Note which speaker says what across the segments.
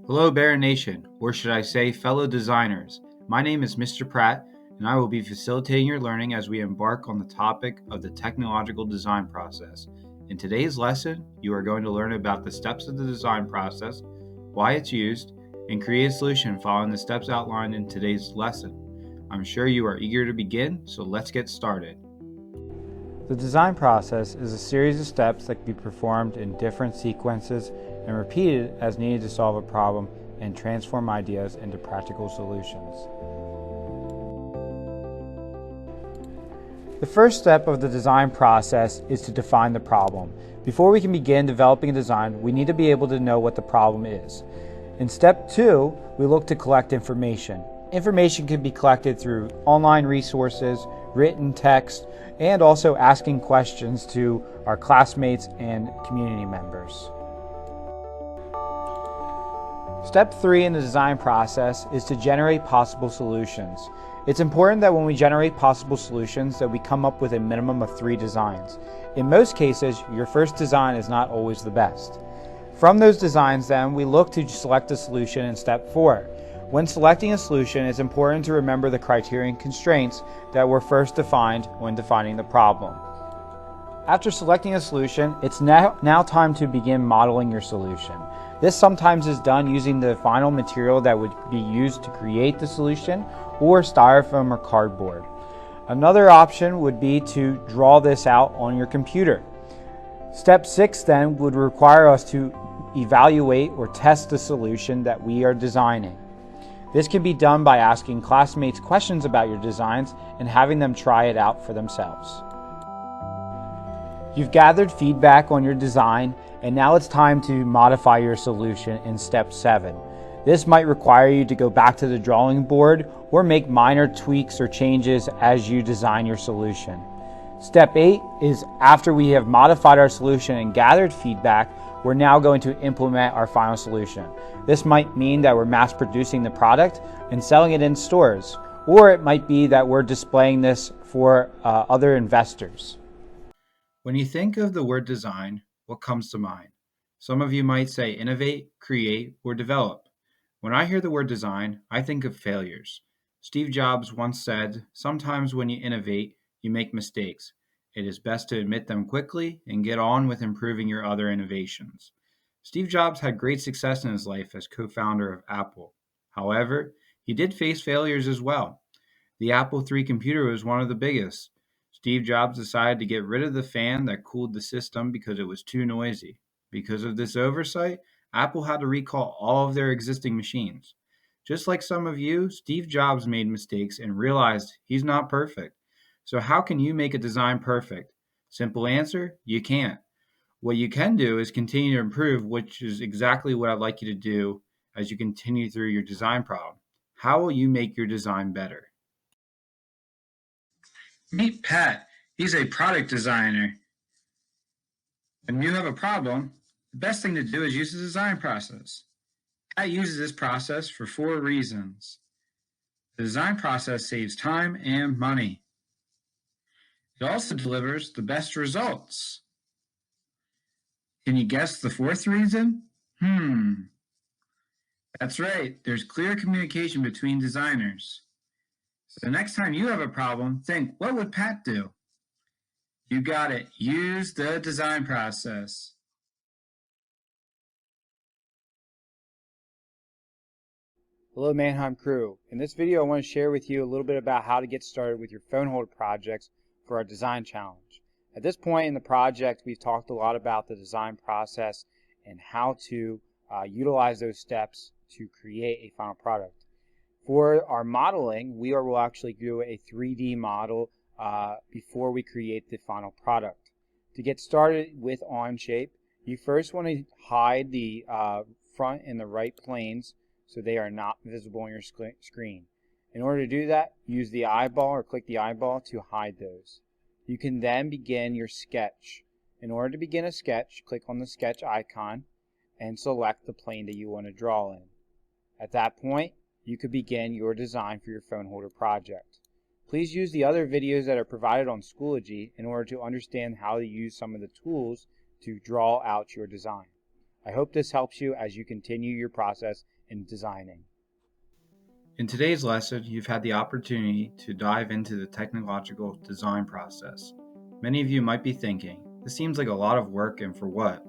Speaker 1: Hello, Baron Nation, or should I say, fellow designers. My name is Mr. Pratt, and I will be facilitating your learning as we embark on the topic of the technological design process. In today's lesson, you are going to learn about the steps of the design process, why it's used, and create a solution following the steps outlined in today's lesson. I'm sure you are eager to begin, so let's get started.
Speaker 2: The design process is a series of steps that can be performed in different sequences and repeated as needed to solve a problem and transform ideas into practical solutions. The first step of the design process is to define the problem. Before we can begin developing a design, we need to be able to know what the problem is. In step 2, we look to collect information. Information can be collected through online resources, written text, and also asking questions to our classmates and community members. Step 3 in the design process is to generate possible solutions. It's important that when we generate possible solutions that we come up with a minimum of 3 designs. In most cases, your first design is not always the best. From those designs then, we look to select a solution in step 4. When selecting a solution, it's important to remember the criteria and constraints that were first defined when defining the problem. After selecting a solution, it's now time to begin modeling your solution. This sometimes is done using the final material that would be used to create the solution, or styrofoam or cardboard. Another option would be to draw this out on your computer. Step 6 then would require us to evaluate or test the solution that we are designing. This can be done by asking classmates questions about your designs and having them try it out for themselves. You've gathered feedback on your design, and now it's time to modify your solution in step 7. This might require you to go back to the drawing board or make minor tweaks or changes as you design your solution. Step 8 is after we have modified our solution and gathered feedback, we're now going to implement our final solution. This might mean that we're mass producing the product and selling it in stores, or it might be that we're displaying this for other investors.
Speaker 1: When you think of the word design, what comes to mind? Some of you might say innovate, create, or develop. When I hear the word design, I think of failures. Steve Jobs once said, "Sometimes when you innovate, you make mistakes. It is best to admit them quickly and get on with improving your other innovations." Steve Jobs had great success in his life as co-founder of Apple. However, he did face failures as well. The Apple III computer was one of the biggest. Steve Jobs decided to get rid of the fan that cooled the system because it was too noisy. Because of this oversight, Apple had to recall all of their existing machines. Just like some of you, Steve Jobs made mistakes and realized he's not perfect. So how can you make a design perfect? Simple answer, you can't. What you can do is continue to improve, which is exactly what I'd like you to do as you continue through your design problem. How will you make your design better? Meet Pat. He's a product designer. When you have a problem, the best thing to do is use the design process. Pat uses this process for 4 reasons. The design process saves time and money. It also delivers the best results. Can you guess the 4th reason? That's right. There's clear communication between designers. So the next time you have a problem, think, what would Pat do? You got it. Use the design process.
Speaker 2: Hello Mannheim crew. In this video I want to share with you a little bit about how to get started with your phone holder projects for our design challenge. At this point in the project we've talked a lot about the design process and how to utilize those steps to create a final product. For our modeling, will actually do a 3D model before we create the final product. To get started with Onshape, you first want to hide the front and the right planes so they are not visible on your screen. In order to do that, use the eyeball or click the eyeball to hide those. You can then begin your sketch. In order to begin a sketch, click on the sketch icon and select the plane that you want to draw in. At that point, you could begin your design for your phone holder project. Please use the other videos that are provided on Schoology in order to understand how to use some of the tools to draw out your design. I hope this helps you as you continue your process in designing.
Speaker 1: In today's lesson, you've had the opportunity to dive into the technological design process. Many of you might be thinking, this seems like a lot of work and for what?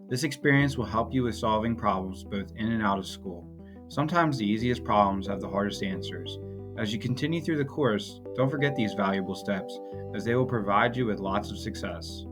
Speaker 1: This experience will help you with solving problems both in and out of school. Sometimes the easiest problems have the hardest answers. As you continue through the course, don't forget these valuable steps, as they will provide you with lots of success.